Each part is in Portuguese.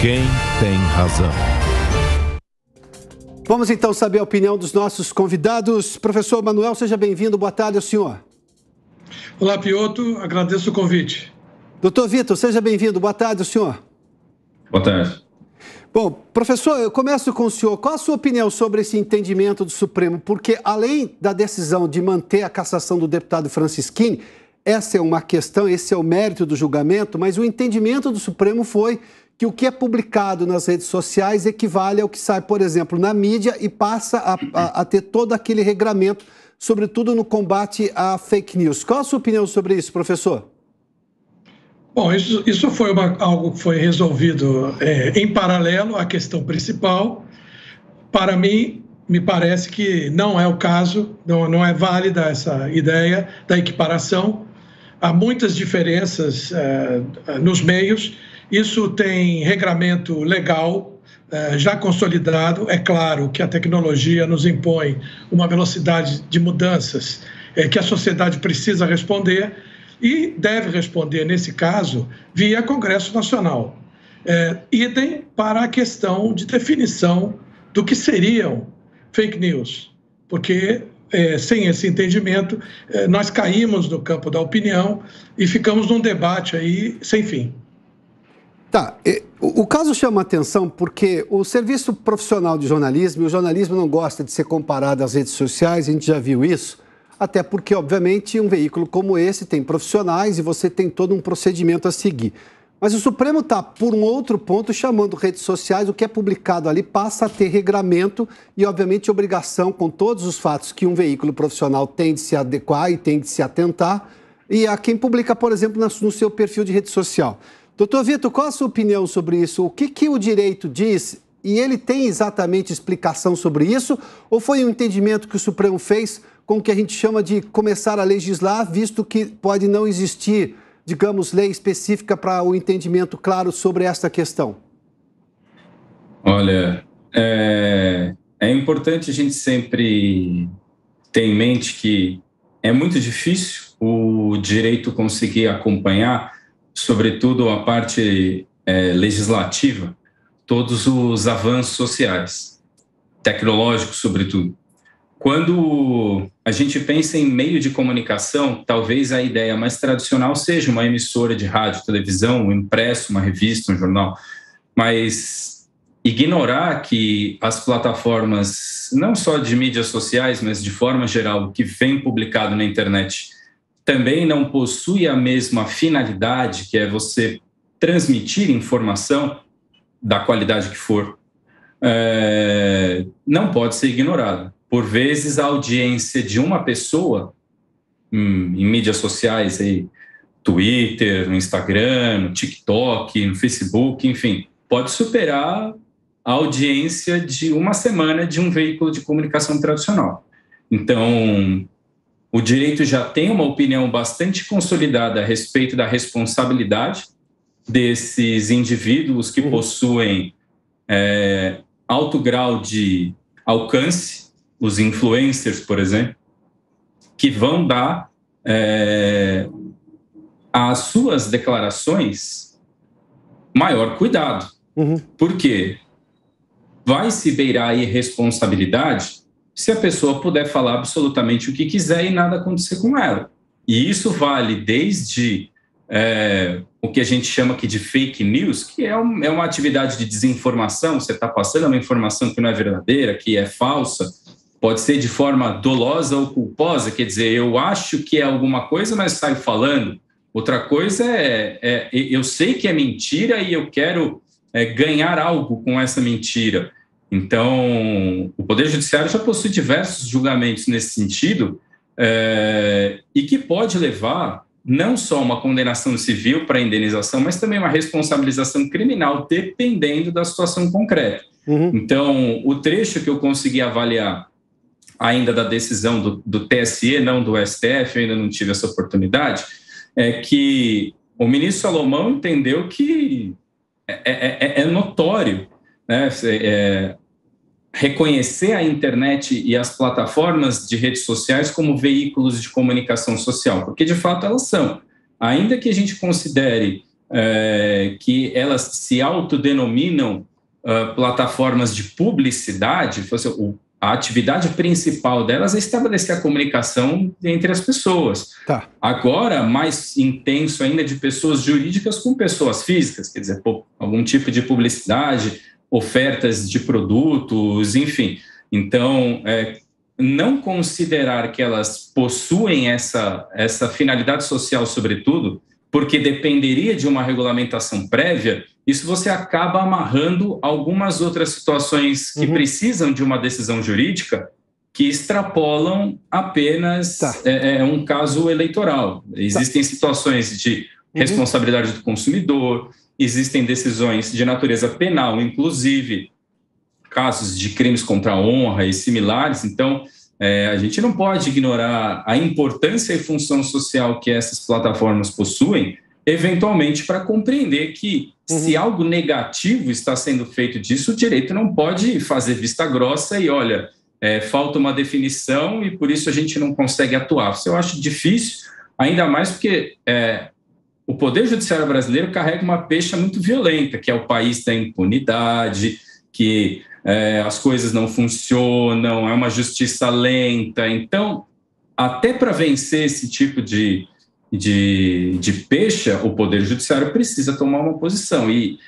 Quem tem razão? Vamos então saber a opinião dos nossos convidados. Professor Manuel, seja bem-vindo. Boa tarde ao senhor. Olá, Piotr. Agradeço o convite. Doutor Vitor, seja bem-vindo. Boa tarde ao senhor. Boa tarde. Bom, professor, eu começo com o senhor. Qual a sua opinião sobre esse entendimento do Supremo? Porque, além da decisão de manter a cassação do deputado Francisquini, essa é uma questão, esse é o mérito do julgamento, mas o entendimento do Supremo foi que o que é publicado nas redes sociais equivale ao que sai, por exemplo, na mídia e passa a ter todo aquele regramento, sobretudo no combate à fake news. Qual a sua opinião sobre isso, professor? Bom, isso foi algo que foi resolvido em paralelo à questão principal. Para mim, me parece que não é o caso, não é válida essa ideia da equiparação. Há muitas diferenças nos meios. Isso tem regramento legal já consolidado. É claro que a tecnologia nos impõe uma velocidade de mudanças que a sociedade precisa responder e deve responder, nesse caso, via Congresso Nacional. Idem para a questão de definição do que seriam fake news, porque sem esse entendimento nós caímos no campo da opinião e ficamos num debate aí sem fim. Tá, o caso chama atenção porque o serviço profissional de jornalismo, e o jornalismo não gosta de ser comparado às redes sociais, a gente já viu isso, até porque, obviamente, um veículo como esse tem profissionais e você tem todo um procedimento a seguir. Mas o Supremo está, por um outro ponto, chamando redes sociais, o que é publicado ali passa a ter regramento e, obviamente, obrigação com todos os fatos que um veículo profissional tem de se adequar e tem de se atentar, e a quem publica, por exemplo, no seu perfil de rede social. Doutor Vitor, qual a sua opinião sobre isso? O que o direito diz? E ele tem exatamente explicação sobre isso? Ou foi um entendimento que o Supremo fez com o que a gente chama de começar a legislar, visto que pode não existir, digamos, lei específica para o entendimento claro sobre esta questão? Olha, é importante a gente sempre ter em mente que é muito difícil o direito conseguir acompanhar, sobretudo a parte legislativa, todos os avanços sociais, tecnológicos, sobretudo. Quando a gente pensa em meio de comunicação, talvez a ideia mais tradicional seja uma emissora de rádio, televisão, um impresso, uma revista, um jornal, mas ignorar que as plataformas, não só de mídias sociais, mas de forma geral, o que vem publicado na internet, também não possui a mesma finalidade, que é você transmitir informação da qualidade que for, não pode ser ignorado. Por vezes, a audiência de uma pessoa em mídias sociais, aí, Twitter, no Instagram, no TikTok, no Facebook, enfim, pode superar a audiência de uma semana de um veículo de comunicação tradicional. Então, o direito já tem uma opinião bastante consolidada a respeito da responsabilidade desses indivíduos que possuem alto grau de alcance, os influencers, por exemplo, que vão dar às suas declarações maior cuidado. Por quê? Vai se beirar a irresponsabilidade se a pessoa puder falar absolutamente o que quiser e nada acontecer com ela. E isso vale desde o que a gente chama aqui de fake news, que é uma atividade de desinformação, você está passando uma informação que não é verdadeira, que é falsa, pode ser de forma dolosa ou culposa, quer dizer, eu acho que é alguma coisa, mas saio falando. Outra coisa eu sei que é mentira e eu quero ganhar algo com essa mentira. Então, o Poder Judiciário já possui diversos julgamentos nesse sentido e que pode levar não só uma condenação civil para indenização, mas também uma responsabilização criminal, dependendo da situação concreta. Então, o trecho que eu consegui avaliar ainda da decisão do TSE, não do STF, eu ainda não tive essa oportunidade, é que o ministro Salomão entendeu que é notório, né, reconhecer a internet e as plataformas de redes sociais como veículos de comunicação social, porque de fato elas são. Ainda que a gente considere que elas se autodenominam plataformas de publicidade, a atividade principal delas é estabelecer a comunicação entre as pessoas. Tá. Agora, mais intenso ainda, de pessoas jurídicas com pessoas físicas, quer dizer, algum tipo de publicidade, ofertas de produtos, enfim. Então, não considerar que elas possuem essa finalidade social, sobretudo, porque dependeria de uma regulamentação prévia, isso você acaba amarrando algumas outras situações que precisam de uma decisão jurídica que extrapolam apenas um caso eleitoral. Existem situações de responsabilidade do consumidor, existem decisões de natureza penal, inclusive casos de crimes contra a honra e similares. Então, a gente não pode ignorar a importância e função social que essas plataformas possuem, eventualmente para compreender que se algo negativo está sendo feito disso, o direito não pode fazer vista grossa e, olha, falta uma definição e por isso a gente não consegue atuar. Isso eu acho difícil, ainda mais porque o Poder Judiciário brasileiro carrega uma pecha muito violenta, que é o país da impunidade, que as coisas não funcionam, é uma justiça lenta. Então, até para vencer esse tipo de pecha, o Poder Judiciário precisa tomar uma posição. E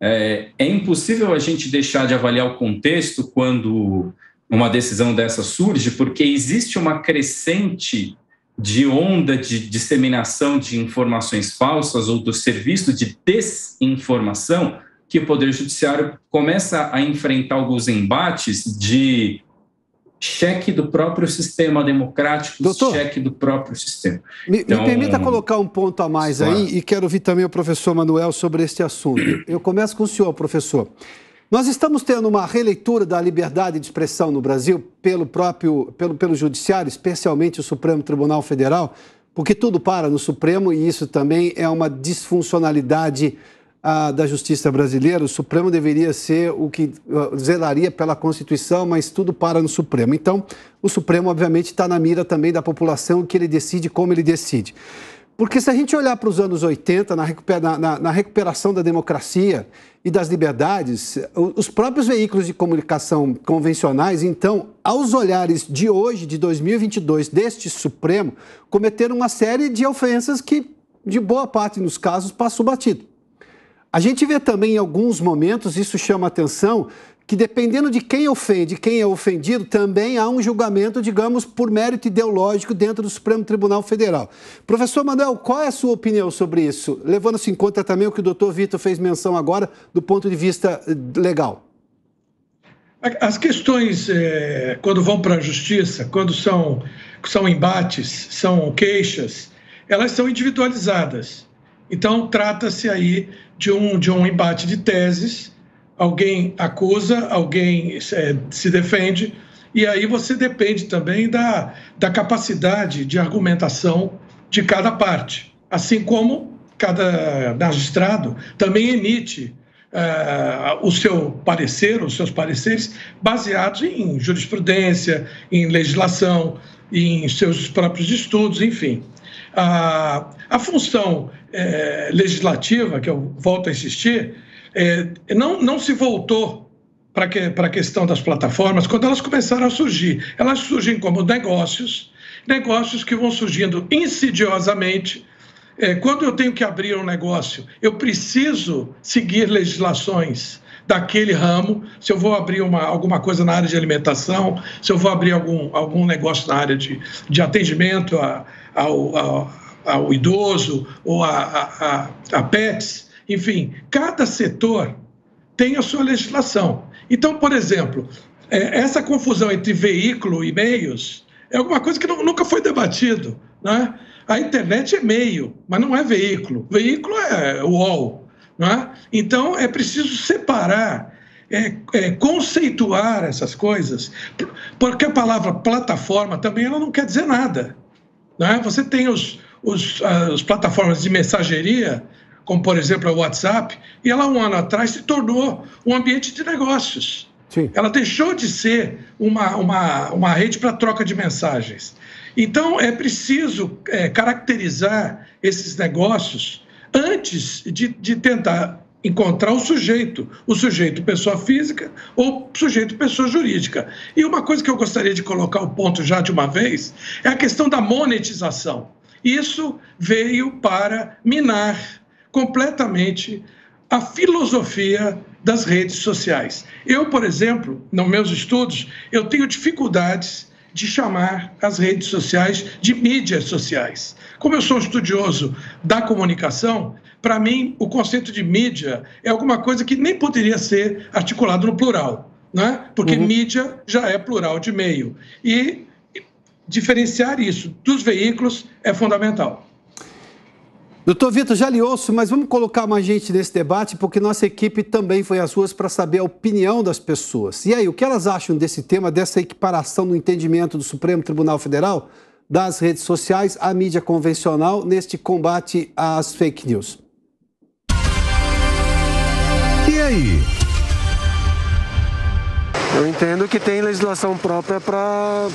é impossível a gente deixar de avaliar o contexto quando uma decisão dessa surge, porque existe uma crescente de onda de disseminação de informações falsas ou do serviço de desinformação, que o Poder Judiciário começa a enfrentar alguns embates de cheque do próprio sistema democrático, doutor, cheque do próprio sistema. Me permita colocar um ponto a mais aí, e quero ouvir também o professor Manuel sobre este assunto. Eu começo com o senhor, professor. Nós estamos tendo uma releitura da liberdade de expressão no Brasil pelo Judiciário, especialmente o Supremo Tribunal Federal, porque tudo para no Supremo e isso também é uma disfuncionalidade da justiça brasileira. O Supremo deveria ser o que zelaria pela Constituição, mas tudo para no Supremo. Então, o Supremo, obviamente, está na mira também da população, que ele decide como ele decide. Porque se a gente olhar para os anos 80, na recuperação da democracia e das liberdades, os próprios veículos de comunicação convencionais, então, aos olhares de hoje, de 2022, deste Supremo, cometeram uma série de ofensas que, de boa parte dos casos, passou batido. A gente vê também em alguns momentos, isso chama atenção, que dependendo de quem ofende, quem é ofendido, também há um julgamento, digamos, por mérito ideológico dentro do Supremo Tribunal Federal. Professor Manuel, qual é a sua opinião sobre isso? Levando-se em conta também o que o doutor Vitor fez menção agora do ponto de vista legal. As questões, quando vão para a justiça, quando são embates, são queixas, elas são individualizadas. Então, trata-se aí de um embate de teses, alguém acusa, alguém se defende, e aí você depende também da capacidade de argumentação de cada parte, assim como cada magistrado também emite o seu parecer, os seus pareceres, baseados em jurisprudência, em legislação, em seus próprios estudos, enfim. A função legislativa, que eu volto a insistir, não se voltou para a questão das plataformas quando elas começaram a surgir. Elas surgem como negócios que vão surgindo insidiosamente. Quando eu tenho que abrir um negócio, eu preciso seguir legislações daquele ramo. Se eu vou abrir alguma coisa na área de alimentação, se eu vou abrir algum negócio na área de atendimento ao idoso ou a pets, enfim, cada setor tem a sua legislação. Então, por exemplo, essa confusão entre veículo e meios é alguma coisa que nunca foi debatido, né? A internet é meio, mas não é veículo. Veículo é UOL, né? Então, é preciso separar, conceituar essas coisas, porque a palavra plataforma também ela não quer dizer nada, né? Você tem as plataformas de mensageria, como, por exemplo, o WhatsApp, e ela, um ano atrás, se tornou um ambiente de negócios. Sim. Ela deixou de ser uma rede para troca de mensagens. Então, é preciso caracterizar esses negócios antes de tentar encontrar o sujeito pessoa física ou sujeito pessoa jurídica. E uma coisa que eu gostaria de colocar o ponto já de uma vez é a questão da monetização. Isso veio para minar completamente a filosofia das redes sociais. Eu, por exemplo, nos meus estudos, eu tenho dificuldades de chamar as redes sociais de mídias sociais. Como eu sou um estudioso da comunicação, para mim, o conceito de mídia é alguma coisa que nem poderia ser articulado no plural, né? Porque mídia já é plural de meio. E diferenciar isso dos veículos é fundamental. Doutor Vitor, já lhe ouço, mas vamos colocar mais gente nesse debate, porque nossa equipe também foi às ruas para saber a opinião das pessoas. E aí, o que elas acham desse tema, dessa equiparação no entendimento do Supremo Tribunal Federal, das redes sociais à mídia convencional, neste combate às fake news? E aí? Eu entendo que tem legislação própria para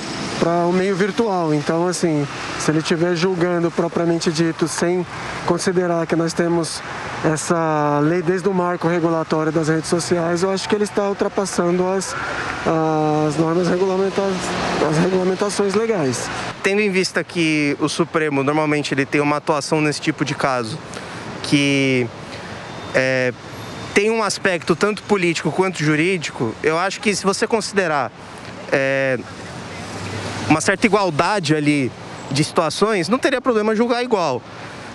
o meio virtual. Então, assim, se ele estiver julgando propriamente dito, sem considerar que nós temos essa lei desde o marco regulatório das redes sociais, eu acho que ele está ultrapassando as normas as regulamentações legais. Tendo em vista que o Supremo, normalmente, ele tem uma atuação nesse tipo de caso, que tem um aspecto tanto político quanto jurídico, eu acho que se você considerar uma certa igualdade ali de situações, não teria problema julgar igual.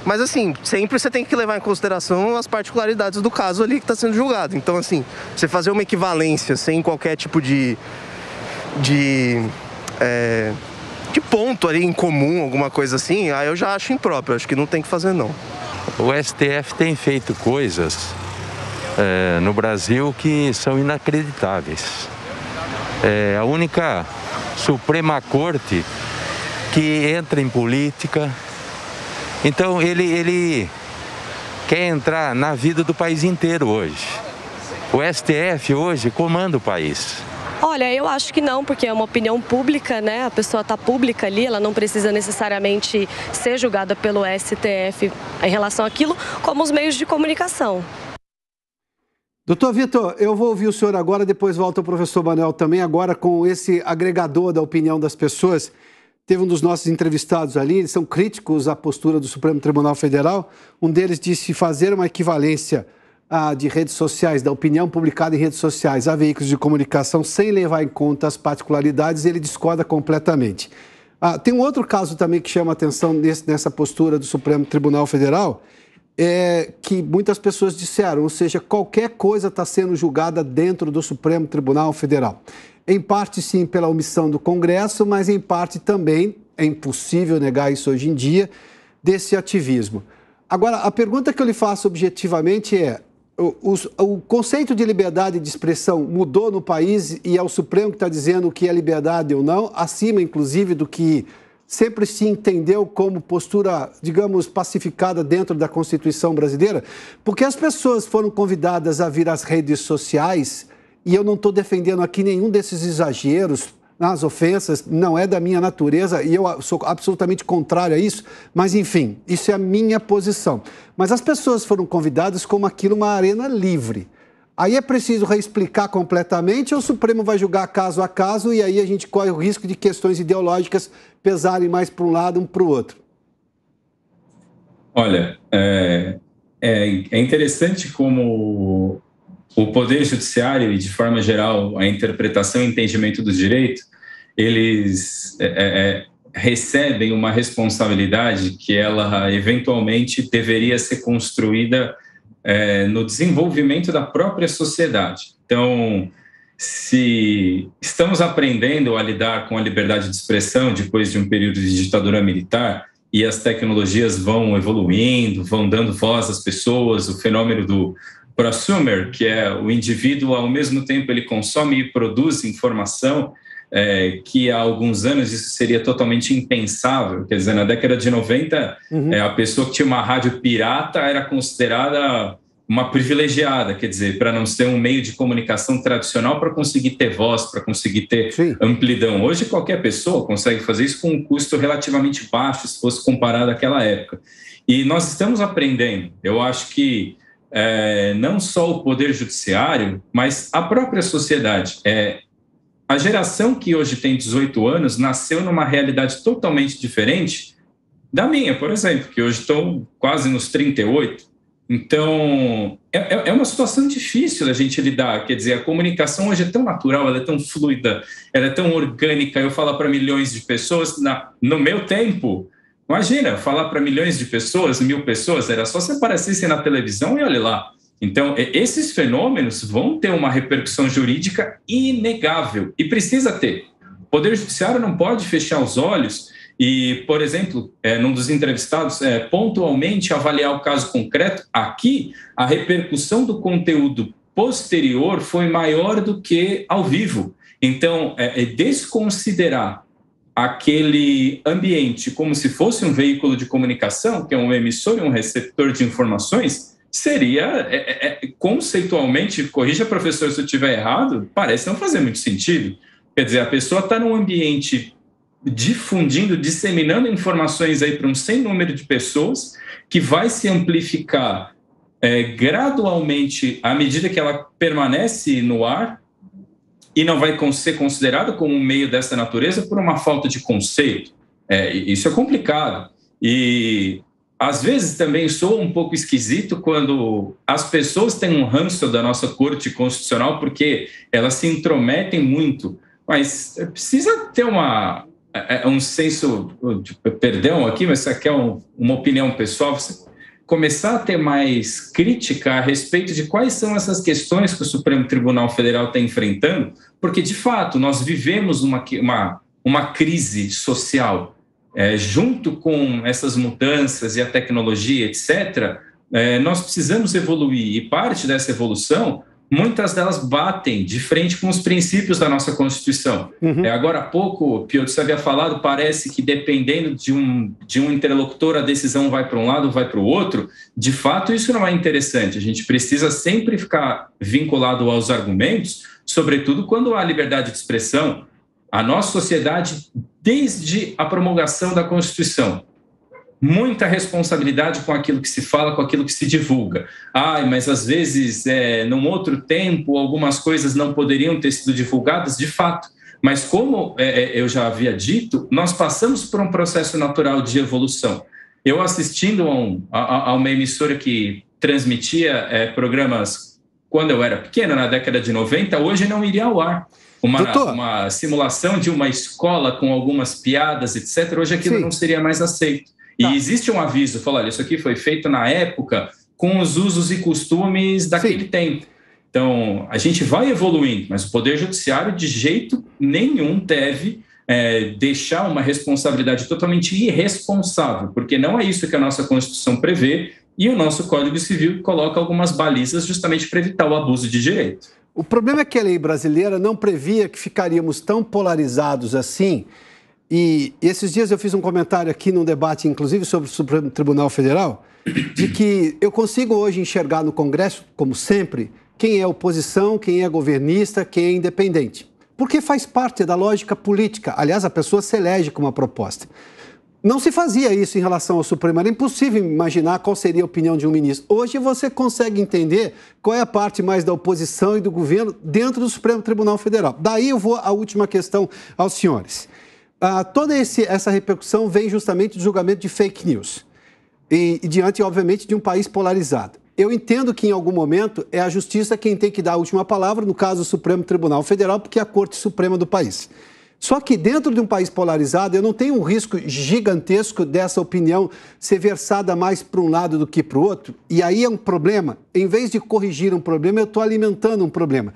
Mas, assim, sempre você tem que levar em consideração as particularidades do caso ali que está sendo julgado. Então, assim, você fazer uma equivalência sem qualquer tipo de ponto ali em comum, alguma coisa assim, aí eu já acho impróprio, acho que não tem que fazer, não. O STF tem feito coisas no Brasil que são inacreditáveis. É a única Suprema Corte que entra em política. Então ele quer entrar na vida do país inteiro hoje. O STF hoje comanda o país. Olha, eu acho que não, porque é uma opinião pública, né? A pessoa está pública ali, ela não precisa necessariamente ser julgada pelo STF em relação àquilo, como os meios de comunicação. Doutor Vitor, eu vou ouvir o senhor agora, depois volta o professor Manuel também, agora com esse agregador da opinião das pessoas. Teve um dos nossos entrevistados ali, eles são críticos à postura do Supremo Tribunal Federal. Um deles disse fazer uma equivalência de redes sociais, da opinião publicada em redes sociais a veículos de comunicação sem levar em conta as particularidades, ele discorda completamente. Tem um outro caso também que chama a atenção nessa postura do Supremo Tribunal Federal, que muitas pessoas disseram, ou seja, qualquer coisa está sendo julgada dentro do Supremo Tribunal Federal. Em parte, sim, pela omissão do Congresso, mas em parte também, é impossível negar isso hoje em dia, desse ativismo. Agora, a pergunta que eu lhe faço objetivamente é, o conceito de liberdade de expressão mudou no país e é o Supremo que está dizendo o que é liberdade ou não, acima, inclusive, do que sempre se entendeu como postura, digamos, pacificada dentro da Constituição brasileira? Porque as pessoas foram convidadas a vir às redes sociais, e eu não estou defendendo aqui nenhum desses exageros nas ofensas, não é da minha natureza, e eu sou absolutamente contrário a isso, mas, enfim, isso é a minha posição. Mas as pessoas foram convidadas como aquilo uma arena livre. Aí é preciso reexplicar completamente ou o Supremo vai julgar caso a caso e aí a gente corre o risco de questões ideológicas pesarem mais para um lado, para o outro? Olha, é interessante como o Poder Judiciário e, de forma geral, a interpretação e entendimento do direito, eles recebem uma responsabilidade que ela, eventualmente, deveria ser construída no desenvolvimento da própria sociedade. Então, se estamos aprendendo a lidar com a liberdade de expressão depois de um período de ditadura militar e as tecnologias vão evoluindo, vão dando voz às pessoas, o fenômeno do prosumer, que é o indivíduo, ao mesmo tempo ele consome e produz informação, que há alguns anos isso seria totalmente impensável. Quer dizer, na década de 90, a pessoa que tinha uma rádio pirata era considerada uma privilegiada, quer dizer, para não ser um meio de comunicação tradicional para conseguir ter voz, para conseguir ter amplidão. Hoje, qualquer pessoa consegue fazer isso com um custo relativamente baixo, se fosse comparado àquela época. E nós estamos aprendendo. Eu acho que não só o Poder Judiciário, mas a própria sociedade. A geração que hoje tem 18 anos nasceu numa realidade totalmente diferente da minha, por exemplo, que hoje estou quase nos 38. Então, é uma situação difícil da gente lidar. Quer dizer, a comunicação hoje é tão natural, ela é tão fluida, ela é tão orgânica. Eu falo para milhões de pessoas, no meu tempo, imagina, falar para milhões de pessoas, 1000 pessoas, era só você aparecesse na televisão e olhe lá. Então, esses fenômenos vão ter uma repercussão jurídica inegável e precisa ter. O Poder Judiciário não pode fechar os olhos e, por exemplo, num dos entrevistados, pontualmente avaliar o caso concreto. Aqui, a repercussão do conteúdo posterior foi maior do que ao vivo. Então, desconsiderar aquele ambiente como se fosse um veículo de comunicação, que é um emissor e um receptor de informações, seria, conceitualmente, corrija, professor, se eu estiver errado, parece não fazer muito sentido. Quer dizer, a pessoa está num ambiente difundindo, disseminando informações aí para um sem número de pessoas, que vai se amplificar gradualmente à medida que ela permanece no ar e não vai ser considerada como um meio dessa natureza por uma falta de conceito. Isso é complicado. E às vezes também soa um pouco esquisito quando as pessoas têm um ranço da nossa Corte Constitucional porque elas se intrometem muito, mas precisa ter um senso de perdão aqui, mas isso aqui é uma opinião pessoal, você começar a ter mais crítica a respeito de quais são essas questões que o Supremo Tribunal Federal está enfrentando, porque, de fato, nós vivemos uma crise social. Junto com essas mudanças e a tecnologia, etc., nós precisamos evoluir. E parte dessa evolução, muitas delas batem de frente com os princípios da nossa Constituição. Agora há pouco, o Piotr havia falado, parece que dependendo de um interlocutor, a decisão vai para um lado ou vai para o outro. De fato, isso não é interessante. A gente precisa sempre ficar vinculado aos argumentos, sobretudo quando há liberdade de expressão. A nossa sociedade, desde a promulgação da Constituição, muita responsabilidade com aquilo que se fala, com aquilo que se divulga. Mas às vezes, num outro tempo, algumas coisas não poderiam ter sido divulgadas, de fato. Mas como eu já havia dito, nós passamos por um processo natural de evolução. Eu assistindo a uma emissora que transmitia programas quando eu era pequeno, na década de 90, hoje não iria ao ar. Uma simulação de uma escola com algumas piadas, etc., hoje aquilo não seria mais aceito. E existe um aviso, fala, olha, isso aqui foi feito na época com os usos e costumes daquele tempo. Então, a gente vai evoluindo, mas o Poder Judiciário de jeito nenhum deve deixar uma responsabilidade totalmente irresponsável, porque não é isso que a nossa Constituição prevê e o nosso Código Civil coloca algumas balizas justamente para evitar o abuso de direito. O problema é que a lei brasileira não previa que ficaríamos tão polarizados assim. E esses dias eu fiz um comentário aqui num debate, inclusive, sobre o Supremo Tribunal Federal, de que eu consigo hoje enxergar no Congresso, como sempre, quem é oposição, quem é governista, quem é independente. Porque faz parte da lógica política. Aliás, a pessoa se elege com uma proposta. Não se fazia isso em relação ao Supremo. Era impossível imaginar qual seria a opinião de um ministro. Hoje você consegue entender qual é a parte mais da oposição e do governo dentro do Supremo Tribunal Federal. Daí eu vou à última questão aos senhores. Toda essa repercussão vem justamente do julgamento de fake news. E diante, obviamente, de um país polarizado. Eu entendo que, em algum momento, é a justiça quem tem que dar a última palavra, no caso, o Supremo Tribunal Federal, porque é a Corte Suprema do país. Só que dentro de um país polarizado, eu não tenho um risco gigantesco dessa opinião ser versada mais para um lado do que para o outro. E aí é um problema. Em vez de corrigir um problema, eu estou alimentando um problema.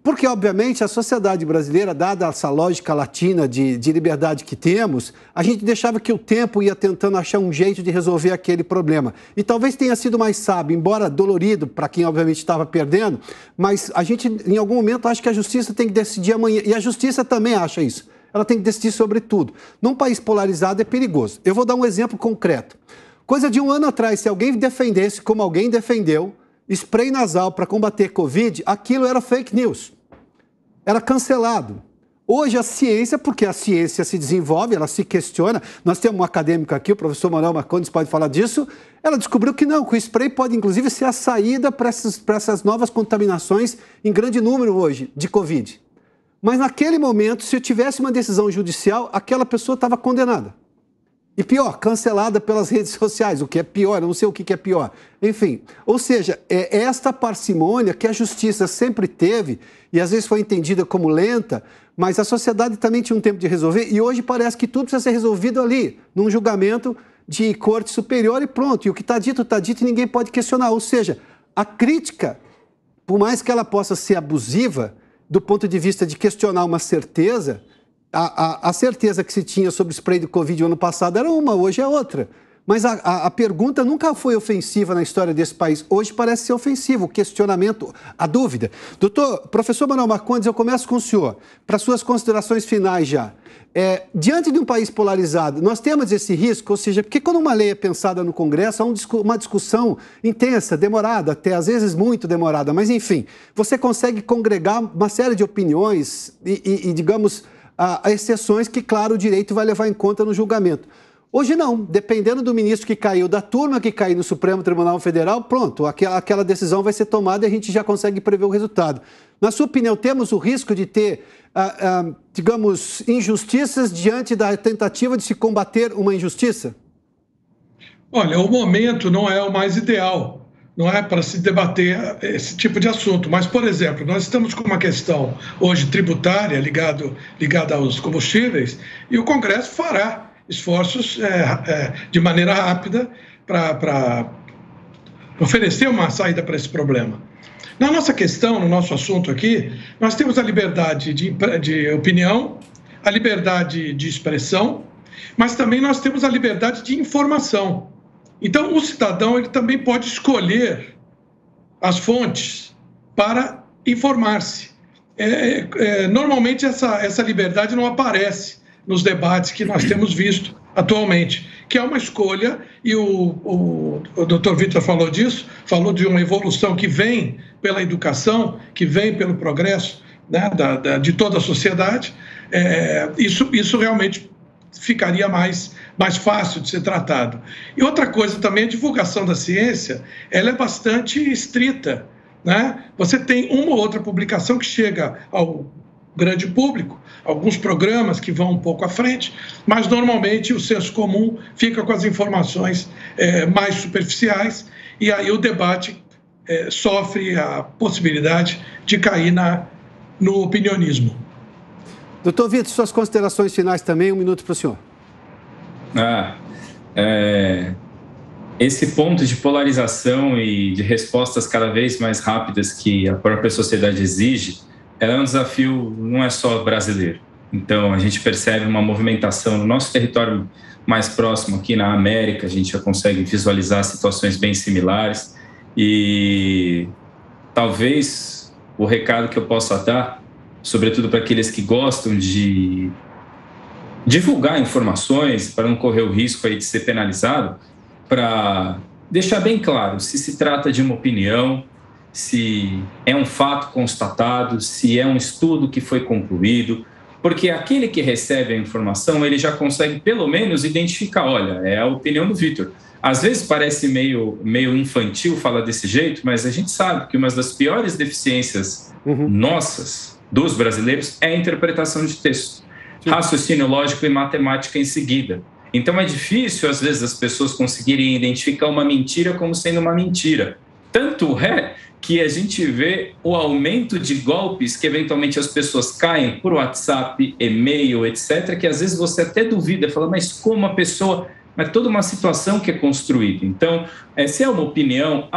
Porque, obviamente, a sociedade brasileira, dada essa lógica latina de liberdade que temos, a gente deixava que o tempo ia tentando achar um jeito de resolver aquele problema. E talvez tenha sido mais sábio, embora dolorido para quem, obviamente, estava perdendo, mas a gente, em algum momento, acha que a justiça tem que decidir amanhã. E a justiça também acha isso. Ela tem que decidir sobre tudo. Num país polarizado é perigoso. Eu vou dar um exemplo concreto. Coisa de um ano atrás, se alguém defendesse como alguém defendeu, spray nasal para combater Covid, aquilo era fake news. Era cancelado. Hoje a ciência, porque a ciência se desenvolve, ela se questiona. Nós temos um acadêmico aqui, o professor Manuel Marcondes pode falar disso. Ela descobriu que não, que o spray pode inclusive ser a saída para essas novas contaminações em grande número hoje de Covid. Mas naquele momento, se eu tivesse uma decisão judicial, aquela pessoa estava condenada. E pior, cancelada pelas redes sociais, o que é pior, eu não sei o que é pior. Enfim, ou seja, é esta parcimônia que a justiça sempre teve, e às vezes foi entendida como lenta, mas a sociedade também tinha um tempo de resolver, e hoje parece que tudo precisa ser resolvido ali, num julgamento de corte superior e pronto. E o que está dito e ninguém pode questionar. Ou seja, a crítica, por mais que ela possa ser abusiva, do ponto de vista de questionar uma certeza, a certeza que se tinha sobre o spray do Covid no ano passado era uma, hoje é outra. Mas a pergunta nunca foi ofensiva na história desse país. Hoje parece ser ofensivo, o questionamento, a dúvida. Professor Manuel Marcondes, eu começo com o senhor, para suas considerações finais já. Diante de um país polarizado, nós temos esse risco, ou seja, porque quando uma lei é pensada no Congresso, há uma discussão intensa, demorada, até às vezes muito demorada, mas enfim, você consegue congregar uma série de opiniões e digamos, exceções que, claro, o direito vai levar em conta no julgamento. Hoje não, dependendo do ministro que caiu, da turma que caiu no Supremo Tribunal Federal, pronto, aquela decisão vai ser tomada e a gente já consegue prever o resultado. Na sua opinião, temos o risco de ter, digamos, injustiças diante da tentativa de se combater uma injustiça? Olha, o momento não é o mais ideal, não é para se debater esse tipo de assunto. Mas, por exemplo, nós estamos com uma questão hoje tributária ligada aos combustíveis e o Congresso fará esforços de maneira rápida para oferecer uma saída para esse problema. Na nossa questão, no nosso assunto aqui, nós temos a liberdade de opinião, a liberdade de expressão, mas também nós temos a liberdade de informação. Então, o cidadão ele também pode escolher as fontes para informar-se. Normalmente, essa liberdade não aparece nos debates que nós temos visto atualmente, que é uma escolha, e o Dr. Vitor falou disso, falou de uma evolução que vem pela educação, que vem pelo progresso, né, de toda a sociedade. Isso realmente ficaria mais fácil de ser tratado. E outra coisa também, a divulgação da ciência, ela é bastante estrita, né? Você tem uma ou outra publicação que chega ao grande público, alguns programas que vão um pouco à frente, mas normalmente o senso comum fica com as informações mais superficiais e aí o debate sofre a possibilidade de cair no opinionismo. Doutor Vitor, suas considerações finais também, 1 minuto para o senhor. Esse ponto de polarização e de respostas cada vez mais rápidas que a própria sociedade exige, ela é um desafio, não é só brasileiro. Então, a gente percebe uma movimentação no nosso território mais próximo, aqui na América, a gente já consegue visualizar situações bem similares. E talvez o recado que eu possa dar, sobretudo para aqueles que gostam de divulgar informações, para não correr o risco aí de ser penalizado, para deixar bem claro se trata de uma opinião, se é um fato constatado, se é um estudo que foi concluído, porque aquele que recebe a informação, ele já consegue pelo menos identificar, olha, é a opinião do Vitor. Às vezes parece meio infantil falar desse jeito, mas a gente sabe que uma das piores deficiências nossas, dos brasileiros, é a interpretação de texto. Raciocínio lógico e matemática em seguida. Então é difícil, às vezes, as pessoas conseguirem identificar uma mentira como sendo uma mentira. Tanto é que a gente vê o aumento de golpes que eventualmente as pessoas caem por WhatsApp, e-mail, etc., que às vezes você até duvida, fala, mas como a pessoa... Mas toda uma situação que é construída. Então, se é uma opinião,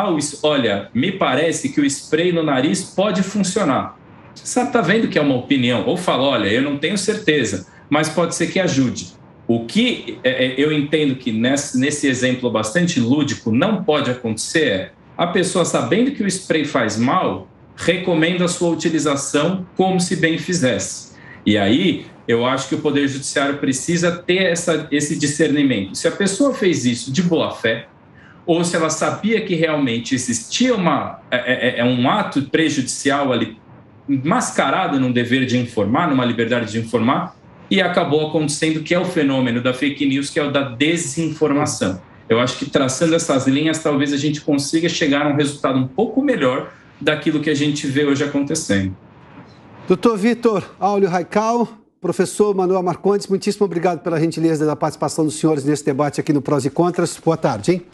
olha, me parece que o spray no nariz pode funcionar. Você está vendo que é uma opinião? Ou fala, olha, eu não tenho certeza, mas pode ser que ajude. O que eu entendo que nesse exemplo bastante lúdico não pode acontecer é a pessoa, sabendo que o spray faz mal, recomenda a sua utilização como se bem fizesse. E aí, eu acho que o Poder Judiciário precisa ter esse discernimento. Se a pessoa fez isso de boa fé, ou se ela sabia que realmente existia um ato prejudicial ali, mascarado num dever de informar, numa liberdade de informar, e acabou acontecendo que é o fenômeno da fake news, que é o da desinformação. Eu acho que traçando essas linhas, talvez a gente consiga chegar a um resultado um pouco melhor daquilo que a gente vê hoje acontecendo. Doutor Vitor Áureo Raical, professor Manuel Marcondes, muitíssimo obrigado pela gentileza da participação dos senhores nesse debate aqui no Prós e Contras. Boa tarde, hein?